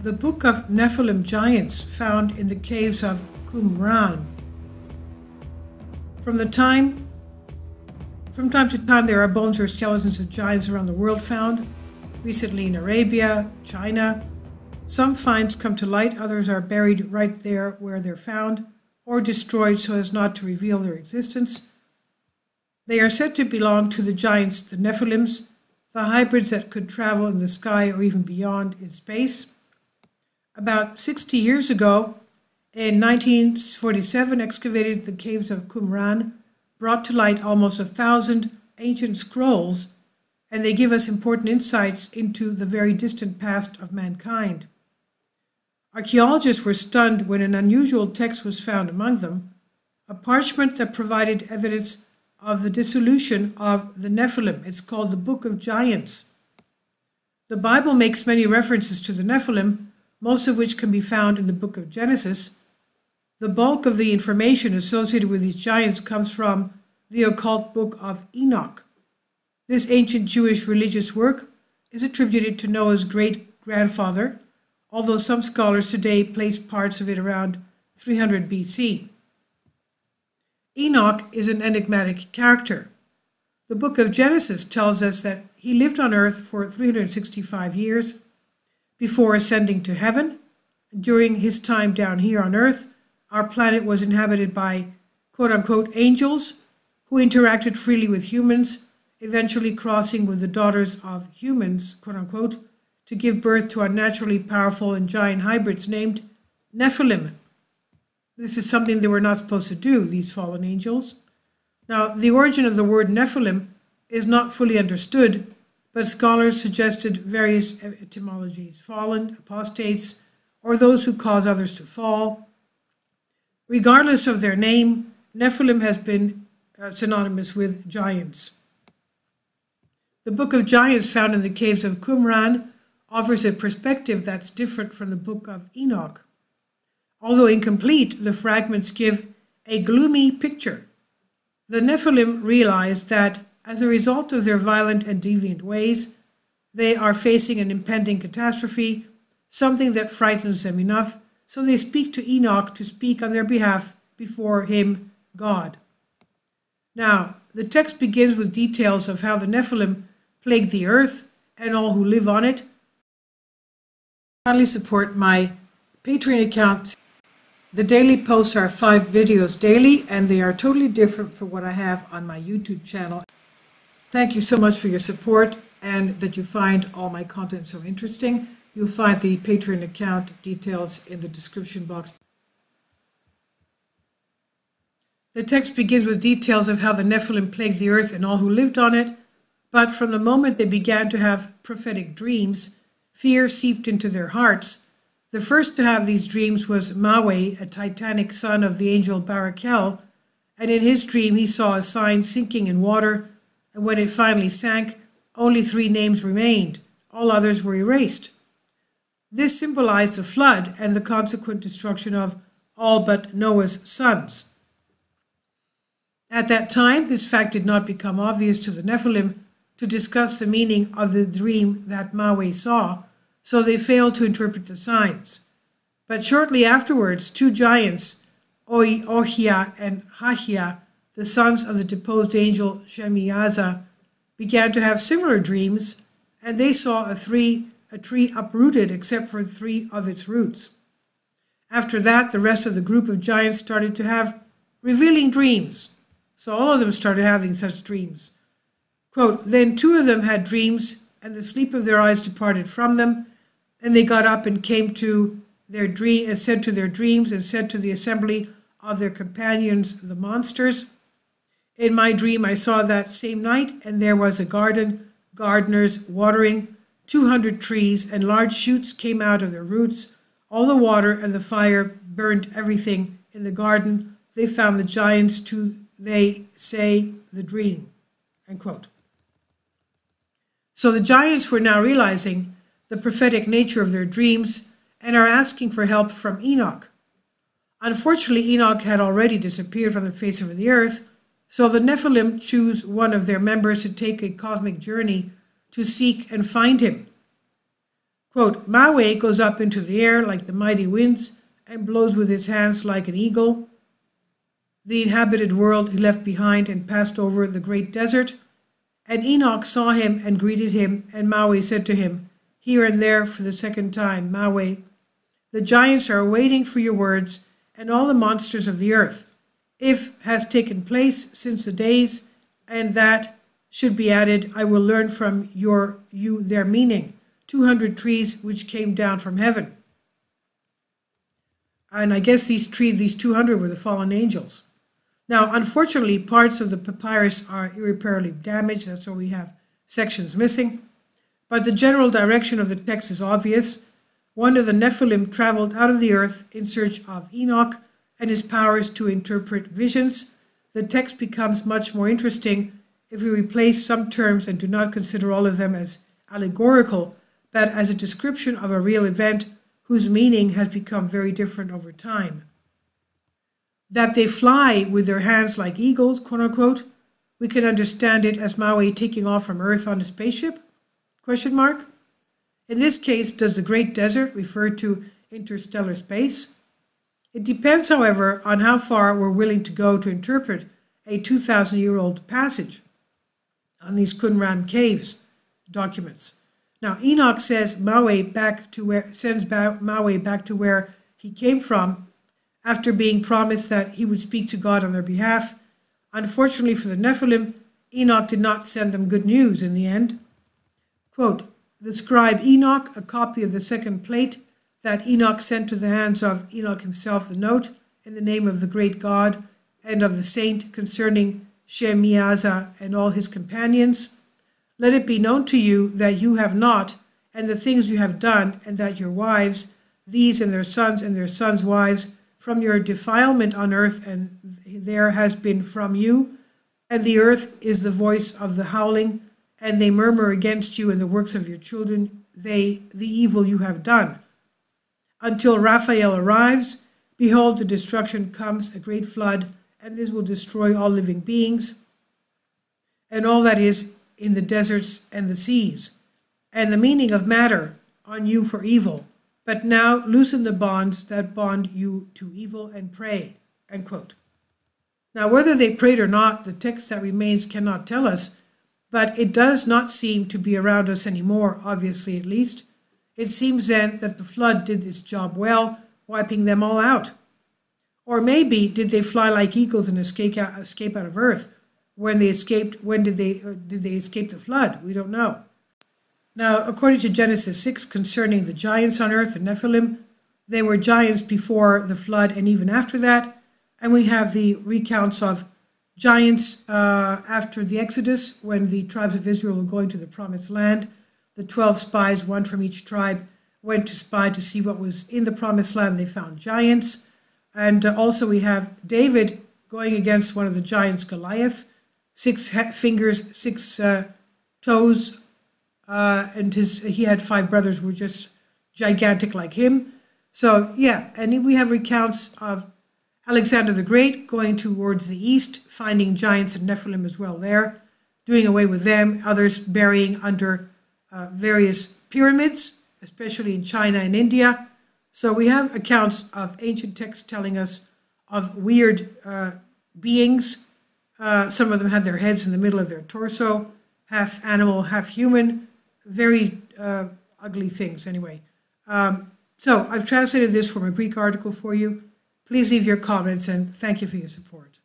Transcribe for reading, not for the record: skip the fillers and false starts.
the book of Nephilim giants found in the caves of Qumran. From time to time, there are bones or skeletons of giants around the world found, recently in Arabia, China. Some finds come to light, others are buried right there where they're found, or destroyed so as not to reveal their existence. They are said to belong to the giants, the Nephilims, the hybrids that could travel in the sky or even beyond in space. About 60 years ago, in 1947, excavated the caves of Qumran, brought to light almost 1,000 ancient scrolls, and they give us important insights into the very distant past of mankind. Archaeologists were stunned when an unusual text was found among them, a parchment that provided evidence of the dissolution of the Nephilim. It's called the Book of Giants. The Bible makes many references to the Nephilim, most of which can be found in the book of Genesis. The bulk of the information associated with these giants comes from the occult book of Enoch. This ancient Jewish religious work is attributed to Noah's great-grandfather, although some scholars today place parts of it around 300 BC. Enoch is an enigmatic character. The book of Genesis tells us that he lived on earth for 365 years before ascending to heaven. During his time down here on earth, our planet was inhabited by quote-unquote angels who interacted freely with humans, eventually crossing with the daughters of humans, quote-unquote, to give birth to unnaturally powerful and giant hybrids named Nephilim. This is something they were not supposed to do, these fallen angels. Now, the origin of the word Nephilim is not fully understood, but scholars suggested various etymologies: fallen, apostates, or those who cause others to fall. Regardless of their name, Nephilim has been synonymous with giants. The Book of Giants found in the caves of Qumran offers a perspective that's different from the Book of Enoch. Although incomplete, the fragments give a gloomy picture. The Nephilim realize that as a result of their violent and deviant ways, they are facing an impending catastrophe, something that frightens them enough, so they speak to Enoch to speak on their behalf before him, God. Now, the text begins with details of how the Nephilim plagued the earth and all who live on it. Kindly support my Patreon account. The daily posts are 5 videos daily, and they are totally different from what I have on my YouTube channel. Thank you so much for your support and that you find all my content so interesting. You'll find the Patreon account details in the description box. The text begins with details of how the Nephilim plagued the earth and all who lived on it, but from the moment they began to have prophetic dreams, fear seeped into their hearts. The first to have these dreams was Maui, a titanic son of the angel Barakel, and in his dream he saw a sign sinking in water, and when it finally sank, only 3 names remained. All others were erased. This symbolized the flood and the consequent destruction of all but Noah's sons. At that time, this fact did not become obvious to the Nephilim to discuss the meaning of the dream that Maui saw, so they failed to interpret the signs. But shortly afterwards, 2 giants, Ohia and Hahia, the sons of the deposed angel Shemiyaza, began to have similar dreams, and they saw a tree uprooted except for 3 of its roots. After that, the rest of the group of giants started to have revealing dreams. So all of them started having such dreams. Quote, then 2 of them had dreams, and the sleep of their eyes departed from them, and they got up and came to their dream, and said to their dreams, and said to the assembly of their companions, the monsters, in my dream I saw that same night, and there was a garden, gardeners watering 200 trees, and large shoots came out of their roots. All the water and the fire burned everything in the garden. They found the giants to, they say, the dream. End quote. So the giants were now realizing the prophetic nature of their dreams and are asking for help from Enoch. Unfortunately, Enoch had already disappeared from the face of the earth, so the Nephilim choose one of their members to take a cosmic journey to seek and find him. Quote, Maui goes up into the air like the mighty winds and blows with his hands like an eagle. The inhabited world he left behind and passed over the great desert. And Enoch saw him and greeted him, and Maui said to him, here and there for the second time, Maui, the giants are waiting for your words, and all the monsters of the earth. If has taken place since the days, and that should be added, I will learn from you their meaning. 200 trees which came down from heaven. And I guess these 200 were the fallen angels. Now, unfortunately, parts of the papyrus are irreparably damaged. That's why we have sections missing. But the general direction of the text is obvious. One of the Nephilim traveled out of the earth in search of Enoch and his powers to interpret visions. The text becomes much more interesting if we replace some terms and do not consider all of them as allegorical, but as a description of a real event whose meaning has become very different over time. That they fly with their hands like eagles, quote unquote, we can understand it as Maui taking off from Earth on a spaceship? Question mark. In this case, does the great desert refer to interstellar space? It depends, however, on how far we're willing to go to interpret a 2,000-year-old passage on these Qumran caves documents. Now, Enoch sends Maui back to where he came from after being promised that he would speak to God on their behalf. Unfortunately for the Nephilim, Enoch did not send them good news in the end. Quote, the scribe Enoch, a copy of the second plate that Enoch sent to the hands of Enoch himself, the note in the name of the great God and of the saint concerning Shemiaza and all his companions. Let it be known to you that you have not, and the things you have done, and that your wives, these and their sons' wives, from your defilement on earth, and there has been from you, and the earth is the voice of the howling, and they murmur against you and the works of your children, the evil you have done. Until Raphael arrives, behold, the destruction comes, a great flood, and this will destroy all living beings, and all that is in the deserts and the seas, and the meaning of matter on you for evil. But now loosen the bonds that bond you to evil and pray. End quote. Now, whether they prayed or not, the text that remains cannot tell us, but it does not seem to be around us anymore, obviously at least. It seems then that the flood did its job well, wiping them all out. Or maybe did they fly like eagles and escape out of earth? When they escaped, when did they escape the flood? We don't know. Now, according to Genesis 6, concerning the giants on earth, the Nephilim, they were giants before the flood and even after that. And we have the recounts of giants after the Exodus, when the tribes of Israel were going to the promised land. The 12 spies, one from each tribe, went to spy to see what was in the promised land. They found giants. And also we have David going against one of the giants, Goliath, 6 fingers, 6 toes, and he had 5 brothers who were just gigantic like him. So yeah, and we have recounts of Alexander the Great going towards the east, finding giants and Nephilim as well there, doing away with them, others burying under various pyramids, especially in China and India. So we have accounts of ancient texts telling us of weird beings. Some of them had their heads in the middle of their torso, half animal, half human, very ugly things anyway. So I've translated this from a Greek article for you. Please leave your comments and thank you for your support.